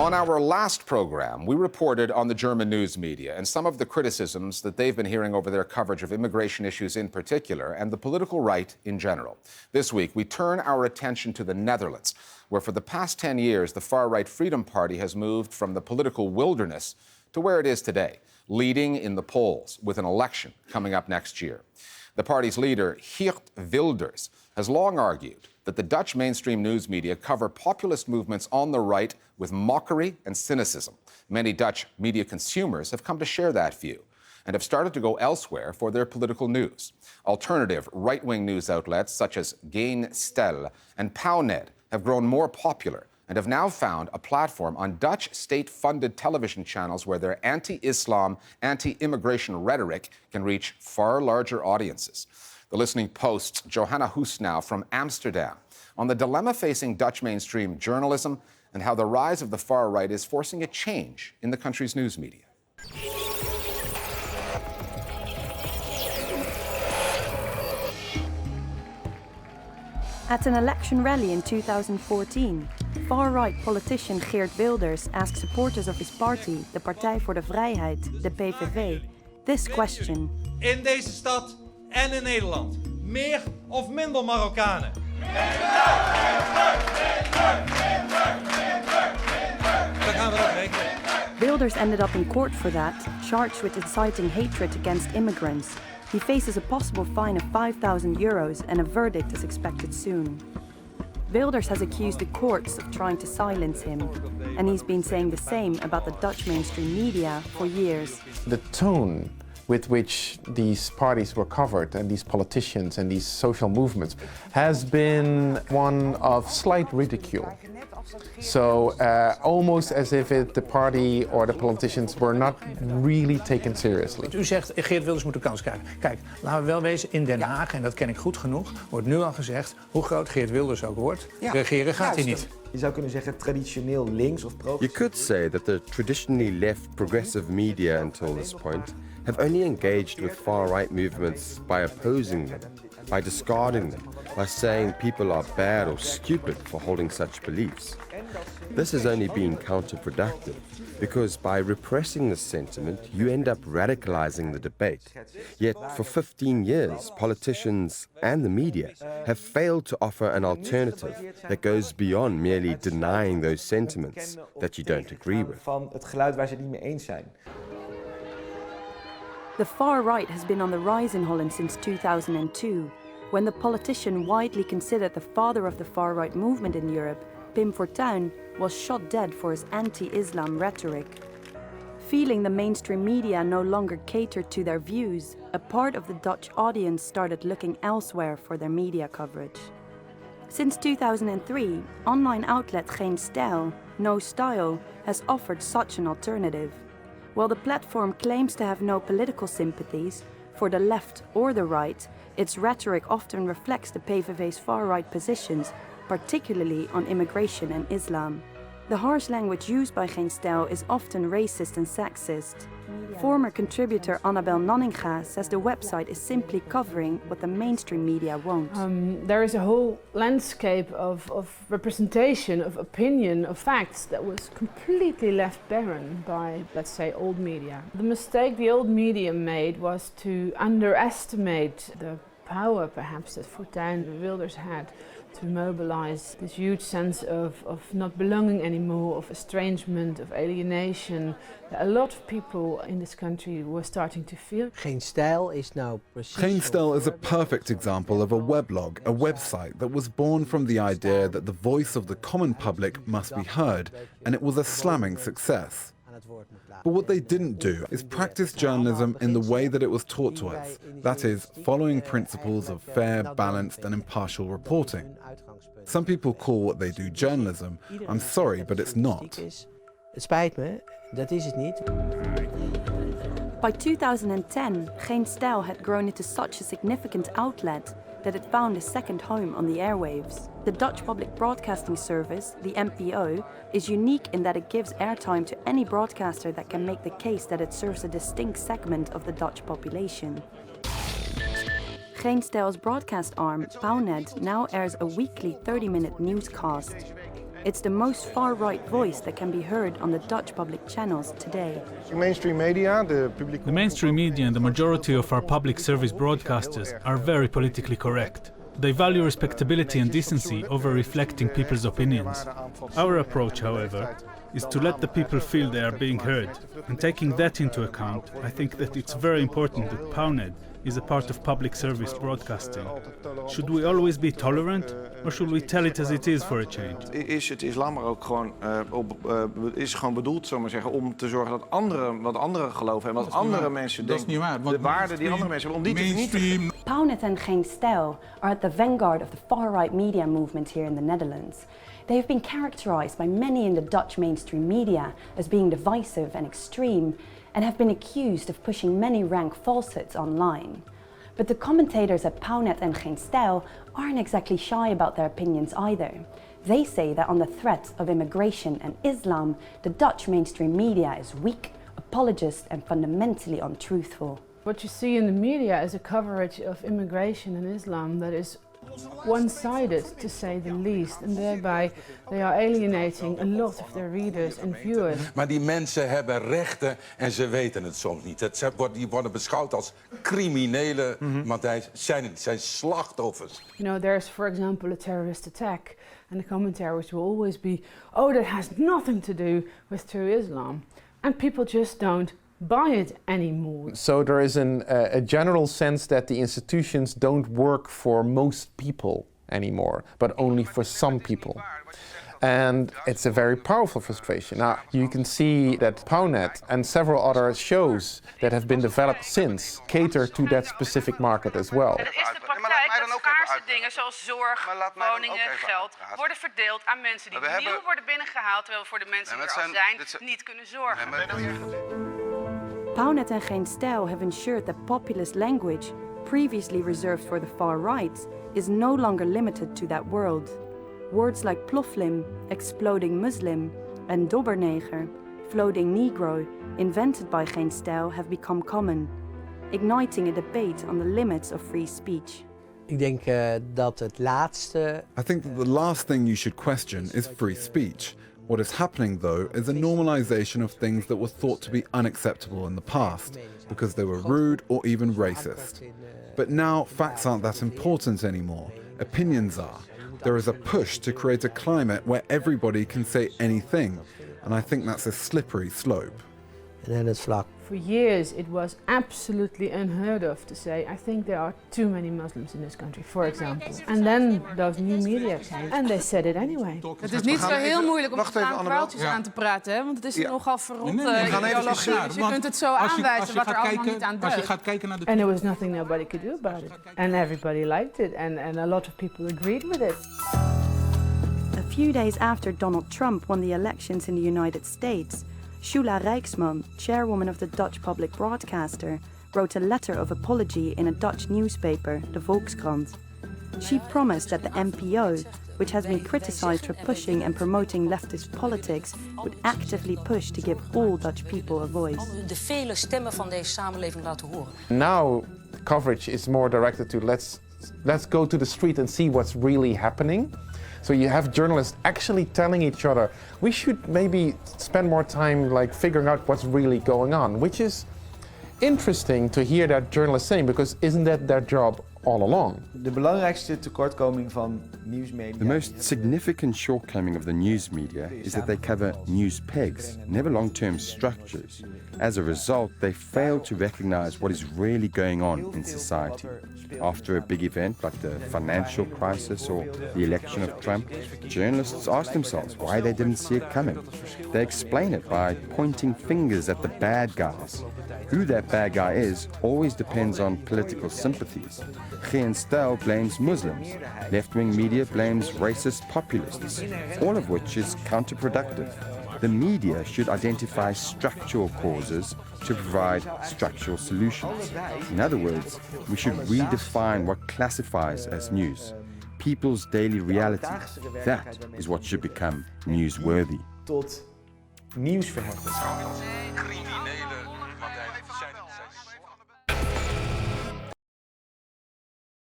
On our last program, we reported on the German news media and some of the criticisms that they've been hearing over their coverage of immigration issues in particular and the political right in general. This week, we turn our attention to the Netherlands, where for the past 10 years, the far-right Freedom Party has moved from the political wilderness to where it is today, leading in the polls with an election coming up next year. The party's leader, Geert Wilders, has long argued that the Dutch mainstream news media cover populist movements on the right with mockery and cynicism. Many Dutch media consumers have come to share that view and have started to go elsewhere for their political news. Alternative right-wing news outlets such as Geen Stel and Pauwnet have grown more popular and have now found a platform on Dutch state-funded television channels where their anti-Islam, anti-immigration rhetoric can reach far larger audiences. The Listening Post's Johanna now from Amsterdam on the dilemma facing Dutch mainstream journalism and how the rise of the far right is forcing a change in the country's news media. At an election rally in 2014, far-right politician Geert Wilders asked supporters of his party, de Partij voor de Vrijheid, de PVV, this question. In deze stad en in Nederland, meer of minder Marokkanen? Dan gaan we dat rekenen. Wilders ended up in court for that, charged with inciting hatred against immigrants. He faces a possible fine of €5,000 and a verdict is expected soon. Wilders has accused the courts of trying to silence him, and he's been saying the same about the Dutch mainstream media for years. The tone with which these parties were covered and these politicians and these social movements has been one of slight ridicule. So almost as if the party or the politicians were not really taken seriously. U zegt, Geert Wilders moet een kans krijgen. Kijk, laten we wel wezen, in Den Haag, en dat ken ik goed genoeg, wordt nu al gezegd, hoe groot Geert Wilders ook wordt, regeren gaat hij niet. Je zou kunnen zeggen traditioneel links of progressief. You could say that the traditionally left progressive media until this point have only engaged with far-right movements by opposing them, by discarding them, by saying people are bad or stupid for holding such beliefs. This has only been counterproductive, because by repressing this sentiment, you end up radicalizing the debate. Yet for 15 years, politicians and the media have failed to offer an alternative that goes beyond merely denying those sentiments that you don't agree with. Van het geluid waar ze het niet mee eens zijn. The far right has been on the rise in Holland since 2002, when the politician widely considered the father of the far-right movement in Europe, Pim Fortuyn, was shot dead for his anti-Islam rhetoric. Feeling the mainstream media no longer catered to their views, a part of the Dutch audience started looking elsewhere for their media coverage. Since 2003, online outlet Geen Stijl, No Style, has offered such an alternative. While the platform claims to have no political sympathies, for the left or the right, its rhetoric often reflects the PVV's far-right positions, particularly on immigration and Islam. The harsh language used by Geen Stijl is often racist and sexist. Former contributor Annabel Nanninga says the website is simply covering what the mainstream media won't. There is a whole landscape of representation, of opinion, of facts that was completely left barren by, let's say, old media. The mistake the old media made was to underestimate the power, perhaps, that Fortuyn and Wilders had to mobilize this huge sense of not belonging anymore, of estrangement, of alienation. A lot of people in this country were starting to feel. Geen Stijl is now Geen Stijl is a perfect example of a weblog, a website that was born from the idea that the voice of the common public must be heard, and it was a slamming success. But what they didn't do is practice journalism in the way that it was taught to us, that is, following principles of fair, balanced and impartial reporting. Some people call what they do journalism. I'm sorry, but it's not. Het spijt me, dat is het niet. By 2010, Geen Stijl had grown into such a significant outlet that it found a second home on the airwaves. The Dutch Public Broadcasting Service, the NPO, is unique in that it gives airtime to any broadcaster that can make the case that it serves a distinct segment of the Dutch population. Geen Stijl's broadcast arm, Pauwnet, now airs a weekly 30-minute newscast. It's the most far-right voice that can be heard on the Dutch public channels today. The mainstream media and the majority of our public service broadcasters are very politically correct. They value respectability and decency over reflecting people's opinions. Our approach, however, is to let the people feel they are being heard. And taking that into account, I think that it's very important that Pownet is a part of public service broadcasting. Should we always be tolerant, or should we tell it as it is for a change? Is het islam er ook gewoon is gewoon bedoeld, zo maar zeggen, om te zorgen dat wat anderen geloven en wat andere mensen denken, dat is niet waar, de waarden die andere mensen hebben, om die te vernietigen. Pownet and Geen Stijl are at the vanguard of the far-right media movement here in the Netherlands. They have been characterized by many in the Dutch mainstream media as being divisive and extreme, and have been accused of pushing many rank falsehoods online. But the commentators at Pownet and Geen Stijl aren't exactly shy about their opinions either. They say that on the threat of immigration and Islam, the Dutch mainstream media is weak, apologist and fundamentally untruthful. What you see in the media is a coverage of immigration and Islam that is one-sided, to say the least, and thereby they are alienating a lot of their readers and viewers. Maar die mensen hebben rechten en ze weten het soms niet. Die worden beschouwd als criminelen, Matthijs, zijn slachtoffers. You know, there's for example a terrorist attack, and the commentaries will always be, oh, that has nothing to do with true Islam, and people just don't buy it anymore. So there is a general sense that the institutions don't work for most people anymore, but only for some people. And it's a very powerful frustration. Now, you can see that Pownet and several other shows that have been developed since cater to that specific market as well. Het is de praktijk dat schaarse dingen zoals zorg, woningen, geld worden verdeeld aan mensen die nieuw worden binnengehaald, terwijl we voor de mensen die er al zijn niet kunnen zorgen. Pownet and Geen Stijl have ensured that populist language, previously reserved for the far right, is no longer limited to that world. Words like ploflim, exploding Muslim, and dobberneger, floating Negro, invented by Geen Stijl, have become common, igniting a debate on the limits of free speech. Ik denk dat het laatste... I think that the last thing you should question is free speech. What is happening, though, is a normalization of things that were thought to be unacceptable in the past, because they were rude or even racist. But now, facts aren't that important anymore. Opinions are. There is a push to create a climate where everybody can say anything, and I think that's a slippery slope. En dan het vlak. For years it was absolutely unheard of to say, I think there are too many Muslims in this country, for example. And then those new media came and they said it anyway. Het is niet zo heel moeilijk om kwaaltjes aan te praten, hè? Want het is nogal verrotte ideologie. Dus je kunt het zo aanwijzen wat er allemaal niet aan deugt. And there was nothing nobody could do about it. And everybody liked it and a lot of people agreed with it. A few days after Donald Trump won the elections in the United States, Shula Rijksman, chairwoman of the Dutch public broadcaster, wrote a letter of apology in a Dutch newspaper, the Volkskrant. She promised that the NPO, which has been criticized for pushing and promoting leftist politics, would actively push to give all Dutch people a voice. De vele stemmen van deze samenleving laten horen. Now coverage is more directed to let's go to the street and see what's really happening. So you have journalists actually telling each other, we should maybe spend more time like figuring out what's really going on, which is interesting to hear that journalists saying, because isn't that their job all along? De belangrijkste tekortkoming van nieuwsmedia. The most significant shortcoming of the news media is that they cover news pegs, never long-term structures. As a result, they fail to recognize what is really going on in society. After a big event like the financial crisis or the election of Trump, journalists ask themselves why they didn't see it coming. They explain it by pointing fingers at the bad guys. Who that bad guy is always depends on political sympathies. Geen Stijl blames Muslims. Left-wing media blames racist populists, all of which is counterproductive. The media should identify structural causes to provide structural solutions. In other words, we should redefine what classifies as news. People's daily reality. That is what should become newsworthy. Tot nieuwsverheffing. Criminelen.